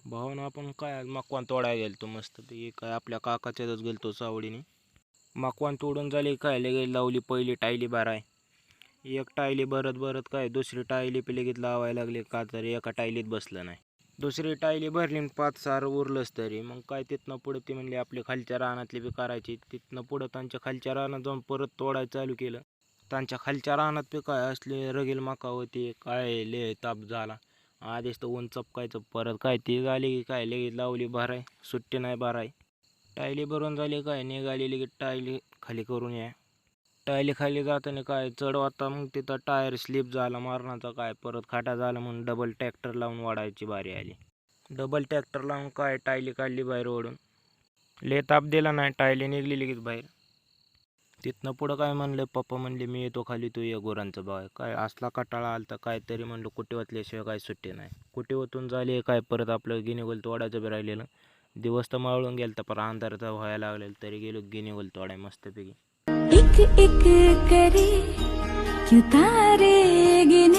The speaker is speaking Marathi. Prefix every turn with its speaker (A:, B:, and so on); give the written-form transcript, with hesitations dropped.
A: भावानं आपण काय मकवान तोडायला गेलतो मस्तपैकी, काय आपल्या काकाच्यातच गेलतो सावडीने. मकवान तोडून झाली काय लगेच लावली पहिली टायली बाराय. एक टायली भरत भरत काय दुसरी टायली लगेच लावायला लागली, का तर एका टायलीत बसलं नाही. दुसरी टायली भरली 5-6 उरलंच तरी. मग काय तिथनं पुढं ती म्हणली आपली खालच्या रानातली बी करायची. तिथनं पुढं त्यांच्या खालच्या रानात जाऊन परत तोडायला चालू केलं. त्यांच्या खालच्या रानात बी काय असले रगील मका होती, काय ले ताप झाला. आधीच तर ऊन चपकायचं, परत काय ती झाली की काय लगेच लावली भराय, सुट्टी नाही भराय. टायली भरून झाली काय निघाली लगेच टायली खाली करून या. टायली खाली जाताना काय चढवता, मग तिथं टायर स्लिप झाला मारण्याचा, काय परत खाटा झाला म्हणून डबल ट्रॅक्टर लावून वाढायची बारी आली. डबल ट्रॅक्टर लावून काय टायली काढली बाहेर ओढून. ले ताप दिला नाही, टायली निघली लगेच बाहेर. तिथनं पुढं काय म्हणलं पप्पा म्हणले मी येतो खाली, तू ये गुरांचं बाय. काय असला कटाळा आलता काय तरी म्हणलं कुठे वाचल्याशिवाय काय सुट्टी नाही. कुठे ओतून झाली काय परत आपलं गिनीगोल तोडायचं बी राहिलेलं. दिवस तर मावळून गेलता, पर अंधारचा व्हायला लागलेलं तरी गेलो गिनीगोल तोडाय मस्तपैकी.
B: एक एक करे क्यों तारे गिने